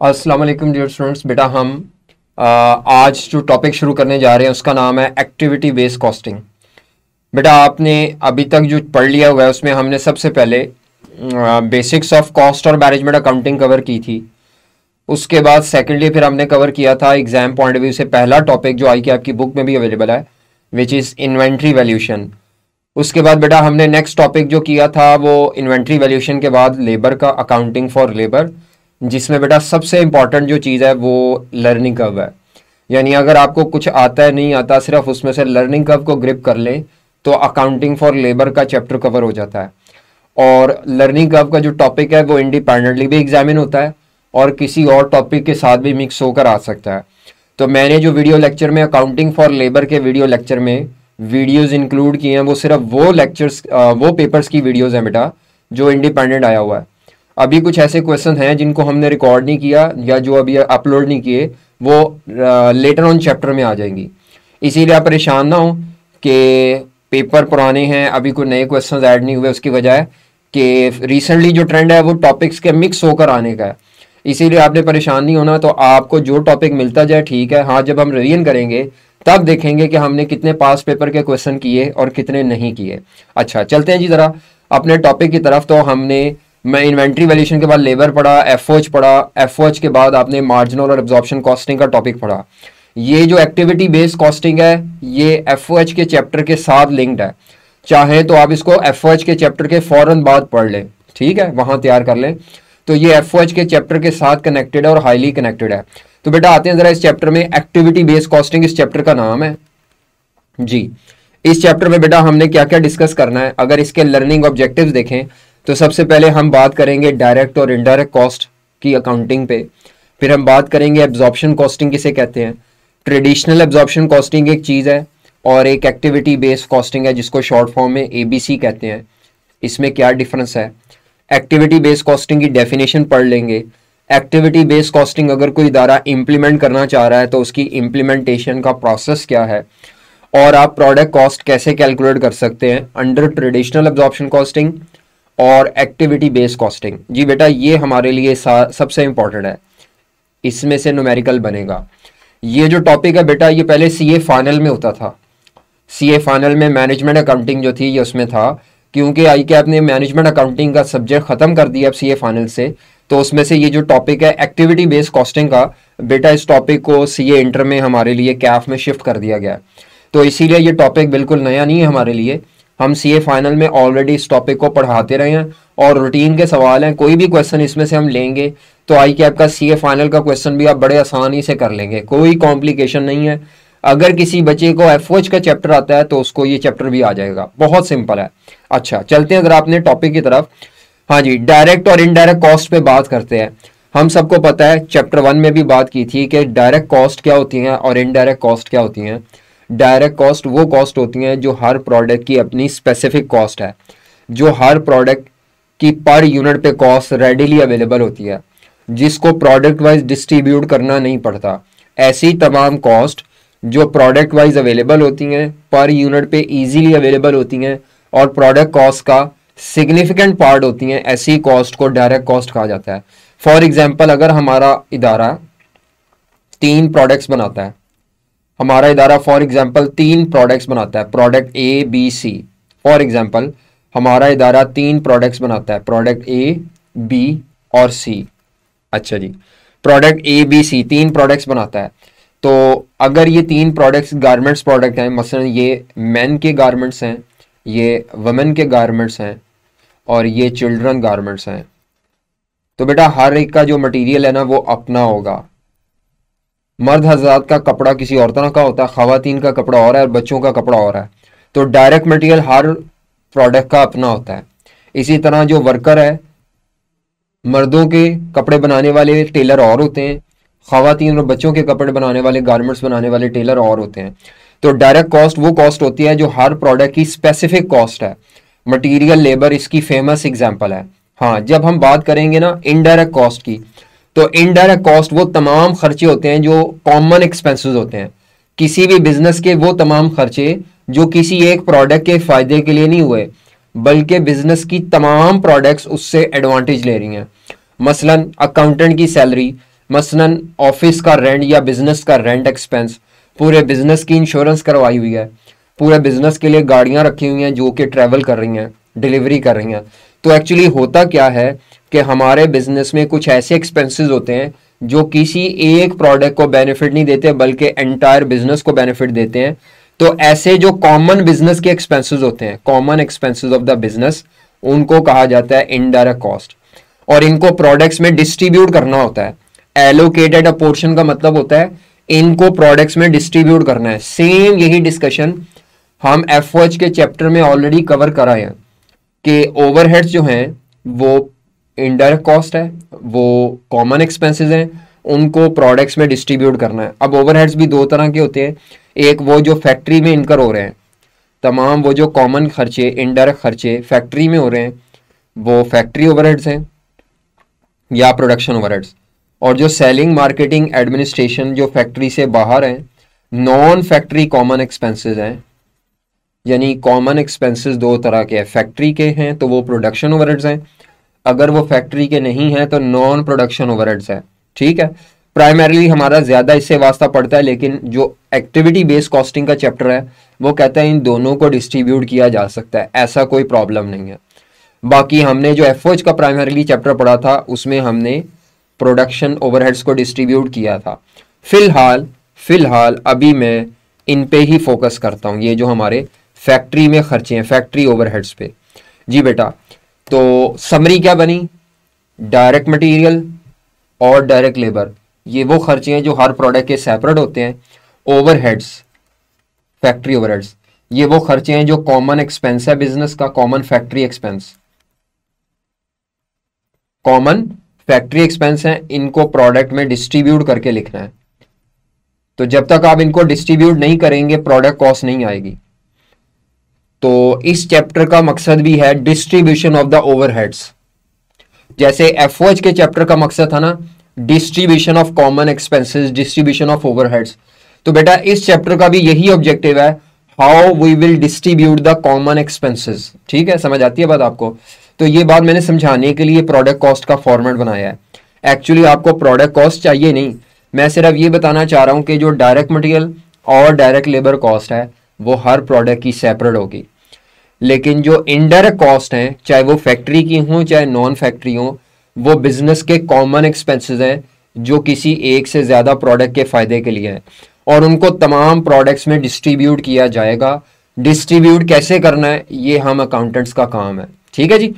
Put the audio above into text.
अस्सलाम वालेकुम dear students. बेटा हम आज जो टॉपिक शुरू करने जा रहे हैं उसका नाम है एक्टिविटी बेस्ड कॉस्टिंग। बेटा आपने अभी तक जो पढ़ लिया हुआ है उसमें हमने सबसे पहले बेसिक्स ऑफ कॉस्ट और मैनेजमेंट अकाउंटिंग कवर की थी। उसके बाद सेकेंडली फिर हमने कवर किया था एग्जाम पॉइंट ऑफ व्यू से पहला टॉपिक जो आई के आपकी बुक में भी अवेलेबल है, विच इज़ इन्वेंट्री वैल्यूशन। उसके बाद बेटा हमने नेक्स्ट टॉपिक जो किया था वो इन्वेंट्री वैल्यूशन के बाद लेबर का अकाउंटिंग फॉर लेबर, जिसमें बेटा सबसे इंपॉर्टेंट जो चीज़ है वो लर्निंग कर्व है। यानी अगर आपको कुछ आता है नहीं आता, सिर्फ उसमें से लर्निंग कर्व को ग्रिप कर लें तो अकाउंटिंग फॉर लेबर का चैप्टर कवर हो जाता है। और लर्निंग कर्व का जो टॉपिक है वो इंडिपेंडेंटली भी एग्जामिन होता है और किसी और टॉपिक के साथ भी मिक्स होकर आ सकता है। तो मैंने जो वीडियो लेक्चर में अकाउंटिंग फॉर लेबर के वीडियो लेक्चर में वीडियोस इंक्लूड किए हैं वो सिर्फ वो लेक्चर्स वो पेपर्स की वीडियोस हैं बेटा जो इंडिपेंडेंट आया हुआ है। अभी कुछ ऐसे क्वेश्चन हैं जिनको हमने रिकॉर्ड नहीं किया या जो अभी अपलोड नहीं किए वो लेटर ऑन चैप्टर में आ जाएंगी। इसीलिए आप परेशान ना हो कि पेपर पुराने हैं, अभी कोई नए क्वेश्चंस ऐड नहीं हुए, उसकी वजह है कि रिसेंटली जो ट्रेंड है वो टॉपिक्स के मिक्स होकर आने का है। इसीलिए आपने परेशान नहीं होना। तो आपको जो टॉपिक मिलता जाए ठीक है, हाँ जब हम रिवीजन करेंगे तब देखेंगे कि हमने कितने पास पेपर के क्वेश्चन किए और कितने नहीं किए। अच्छा चलते हैं जी ज़रा अपने टॉपिक की तरफ। तो मैं इन्वेंट्री वैल्यूएशन के बाद लेबर पढ़ा, एफओएच पढ़ा, एफओएच के बाद आपने मार्जिनल और एब्जॉर्प्शन कॉस्टिंग का टॉपिक पढ़ा। ये जो एक्टिविटी बेस्ड कॉस्टिंग है ये एफओएच के चैप्टर के साथ लिंक्ड है। चाहे तो आप इसको एफओएच के चैप्टर के फौरन बाद पढ़ लें, ठीक है, वहां तैयार कर लें। तो ये एफओएच के चैप्टर के साथ कनेक्टेड है और हाईली कनेक्टेड है। तो बेटा आते हैं जरा इस चैप्टर में, एक्टिविटी बेस्ड कॉस्टिंग इस चैप्टर का नाम है जी। इस चैप्टर में बेटा हमने क्या क्या डिस्कस करना है, अगर इसके लर्निंग ऑब्जेक्टिव्स देखें तो सबसे पहले हम बात करेंगे डायरेक्ट और इनडायरेक्ट कॉस्ट की अकाउंटिंग पे। फिर हम बात करेंगे एब्जॉर्प्शन कॉस्टिंग किसे कहते हैं। ट्रेडिशनल एब्जॉर्प्शन कॉस्टिंग एक चीज़ है और एक एक्टिविटी बेस्ड कॉस्टिंग है जिसको शॉर्ट फॉर्म में एबीसी कहते हैं। इसमें क्या डिफरेंस है, एक्टिविटी बेस्ड कॉस्टिंग की डेफिनेशन पढ़ लेंगे। एक्टिविटी बेस्ड कॉस्टिंग अगर कोई इदारा इम्प्लीमेंट करना चाह रहा है तो उसकी इम्प्लीमेंटेशन का प्रोसेस क्या है और आप प्रोडक्ट कॉस्ट कैसे कैलकुलेट कर सकते हैं अंडर ट्रेडिशनल एब्जॉर्प्शन कॉस्टिंग और एक्टिविटी बेस्ड कॉस्टिंग। जी बेटा ये हमारे लिए सबसे इंपॉर्टेंट है, इसमें से न्यूमेरिकल बनेगा। ये जो टॉपिक है बेटा ये पहले सीए फाइनल में होता था। सीए फाइनल में मैनेजमेंट अकाउंटिंग जो थी ये उसमें था, क्योंकि आई कैप ने मैनेजमेंट अकाउंटिंग का सब्जेक्ट खत्म कर दिया अब सीए फाइनल से, तो उसमें से ये जो टॉपिक है एक्टिविटी बेस्ड कॉस्टिंग का, बेटा इस टॉपिक को सीए इंटर में हमारे लिए कैफ में शिफ्ट कर दिया गया। तो इसीलिए ये टॉपिक बिल्कुल नया नहीं है हमारे लिए। हम सीए फाइनल में ऑलरेडी इस टॉपिक को पढ़ाते रहे हैं और रूटीन के सवाल हैं, कोई भी क्वेश्चन इसमें से हम लेंगे तो आई कैप का सीए फाइनल का क्वेश्चन भी आप बड़े आसानी से कर लेंगे, कोई कॉम्प्लिकेशन नहीं है। अगर किसी बच्चे को एफओएच का चैप्टर आता है तो उसको ये चैप्टर भी आ जाएगा, बहुत सिंपल है। अच्छा चलते हैं अगर आपने टॉपिक की तरफ। हाँ जी, डायरेक्ट और इनडायरेक्ट कॉस्ट पे बात करते हैं। हम सबको पता है चैप्टर 1 में भी बात की थी कि डायरेक्ट कॉस्ट क्या होती हैं और इनडायरेक्ट कॉस्ट क्या होती हैं। डायरेक्ट कॉस्ट वो कॉस्ट होती हैं जो हर प्रोडक्ट की अपनी स्पेसिफिक कॉस्ट है, जो हर प्रोडक्ट की पर यूनिट पे कॉस्ट रेडिली अवेलेबल होती है, जिसको प्रोडक्ट वाइज डिस्ट्रीब्यूट करना नहीं पड़ता। ऐसी तमाम कॉस्ट जो प्रोडक्ट वाइज अवेलेबल होती हैं, पर यूनिट पे इजीली अवेलेबल होती हैं और प्रोडक्ट कॉस्ट का सिग्निफिकेंट पार्ट होती हैं, ऐसी कॉस्ट को डायरेक्ट कॉस्ट कहा जाता है। फॉर एग्जाम्पल अगर हमारा इदारा 3 प्रोडक्ट्स बनाता है, हमारा इदारा फॉर एग्जांपल 3 प्रोडक्ट्स बनाता है, product A B C. For example हमारा इदारा 3 प्रोडक्ट्स बनाता है, प्रोडक्ट ए बी और सी। अच्छा जी, product A B C 3 products बनाता है। तो अगर ये 3 प्रोडक्ट्स गारमेंट्स प्रोडक्ट हैं, मसलन ये मेन के गारमेंट्स हैं, ये वुमेन के गारमेंट्स हैं और ये चिल्ड्रन गारमेंट्स हैं, तो बेटा हर एक का जो मटेरियल है ना वो अपना होगा। मर्द हजरात का कपड़ा किसी और तरह का होता है, खवातीन का कपड़ा और है और बच्चों का कपड़ा और है। तो डायरेक्ट मटेरियल हर प्रोडक्ट का अपना होता है। इसी तरह जो वर्कर है, मर्दों के कपड़े बनाने वाले टेलर और होते हैं, खवातीन और बच्चों के कपड़े बनाने वाले गारमेंट्स बनाने वाले टेलर और होते हैं। तो डायरेक्ट कॉस्ट वो कॉस्ट होती है जो हर प्रोडक्ट की स्पेसिफिक कॉस्ट है। मटीरियल लेबर इसकी फेमस एग्जाम्पल है। हाँ, जब हम बात करेंगे ना इनडायरेक्ट कॉस्ट की, तो इनडायरेक्ट कॉस्ट वो तमाम खर्चे होते हैं जो कॉमन एक्सपेंसेस होते हैं। किसी भी बिजनेस के वो तमाम खर्चे जो किसी एक प्रोडक्ट के फायदे के लिए नहीं हुए, बल्कि बिजनेस की तमाम प्रोडक्ट्स उससे एडवांटेज ले रही हैं। मसलन अकाउंटेंट की सैलरी मसलन ऑफिस का रेंट या बिजनेस का रेंट एक्सपेंस, पूरे बिजनेस की इंश्योरेंस करवाई हुई है, पूरे बिजनेस के लिए गाड़ियां रखी हुई हैं जो कि ट्रैवल कर रही हैं, डिलीवरी कर रही हैं। तो एक्चुअली होता क्या है कि हमारे बिजनेस में कुछ ऐसे एक्सपेंसेस होते हैं जो किसी एक प्रोडक्ट को बेनिफिट नहीं देते बल्कि एंटायर बिजनेस को बेनिफिट देते हैं। तो ऐसे जो कॉमन बिजनेस के एक्सपेंसेस होते हैं, common expenses of the business, उनको कहा जाता है इनडायरेक्ट कॉस्ट। और इनको प्रोडक्ट्स में डिस्ट्रीब्यूट करना होता है। एलोकेटेड अ पोर्शन का मतलब होता है इनको प्रोडक्ट्स में डिस्ट्रीब्यूट करना है। सेम यही डिस्कशन हम एफओएच के चैप्टर में ऑलरेडी कवर कराए हैं कि ओवरहेड्स जो हैं वो इनडायरेक्ट कॉस्ट है, वो कॉमन एक्सपेंसेस हैं, उनको प्रोडक्ट्स में डिस्ट्रीब्यूट करना है। अब ओवरहेड्स भी दो तरह के होते हैं, एक वो जो फैक्ट्री में इनकर हो रहे हैं, तमाम वो जो कॉमन खर्चे, इनडायरेक्ट खर्चे फैक्ट्री में हो रहे हैं, वो फैक्ट्री ओवरहेड्स हैं या प्रोडक्शन ओवरहेड्स। और जो सेलिंग, मार्केटिंग, एडमिनिस्ट्रेशन जो फैक्ट्री से बाहर हैं, नॉन फैक्ट्री कॉमन एक्सपेंसेस हैं। यानी कॉमन एक्सपेंसेस दो तरह के हैं, फैक्ट्री के हैं तो वो प्रोडक्शन ओवरहेड्स हैं, अगर वो फैक्ट्री के नहीं है तो नॉन प्रोडक्शन ओवरहेड्स है। ठीक है, प्राइमरीली हमारा ज्यादा इससे वास्ता पड़ता है, लेकिन जो एक्टिविटी बेस्ड कॉस्टिंग का चैप्टर है वो कहता है इन दोनों को डिस्ट्रीब्यूट किया जा सकता है, ऐसा कोई प्रॉब्लम नहीं है। बाकी हमने जो एफओएच का प्राइमरीली चैप्टर पढ़ा था उसमें हमने प्रोडक्शन ओवरहेड्स को डिस्ट्रीब्यूट किया था। फिलहाल अभी मैं इन पे ही फोकस करता हूं, ये जो हमारे फैक्ट्री में खर्चे हैं, फैक्ट्री ओवरहेड्स पे। जी बेटा, तो समरी क्या बनी? डायरेक्ट मटेरियल और डायरेक्ट लेबर, ये वो खर्चे हैं जो हर प्रोडक्ट के सेपरेट होते हैं। ओवरहेड्स, फैक्ट्री ओवरहेड्स, ये वो खर्चे हैं जो कॉमन एक्सपेंस है बिजनेस का, common factory expense, common factory expense है, इनको प्रोडक्ट में डिस्ट्रीब्यूट करके लिखना है। तो जब तक आप इनको डिस्ट्रीब्यूट नहीं करेंगे प्रोडक्ट कॉस्ट नहीं आएगी। तो इस चैप्टर का मकसद भी है डिस्ट्रीब्यूशन ऑफ द ओवरहेड्स। जैसे एफओएच के चैप्टर का मकसद था ना distribution of common expenses, distribution of overheads, तो बेटा इस चैप्टर का भी यही ऑब्जेक्टिव है, how we will distribute the common expenses. ठीक है, समझ आती है बात आपको? तो ये बात मैंने समझाने के लिए प्रोडक्ट कॉस्ट का फॉर्मेट बनाया है। एक्चुअली आपको प्रोडक्ट कॉस्ट चाहिए नहीं, मैं सिर्फ ये बताना चाह रहा हूं कि जो डायरेक्ट मटेरियल और डायरेक्ट लेबर कॉस्ट है वो हर प्रोडक्ट की सेपरेट होगी, लेकिन जो इनडायरेक्ट कॉस्ट हैं चाहे वो फैक्ट्री की हो चाहे नॉन फैक्ट्री हो, वो बिजनेस के कॉमन एक्सपेंसेस हैं जो किसी एक से ज्यादा प्रोडक्ट के फायदे के लिए हैं और उनको तमाम प्रोडक्ट्स में डिस्ट्रीब्यूट किया जाएगा। डिस्ट्रीब्यूट कैसे करना है ये हम अकाउंटेंट्स का काम है। ठीक है जी।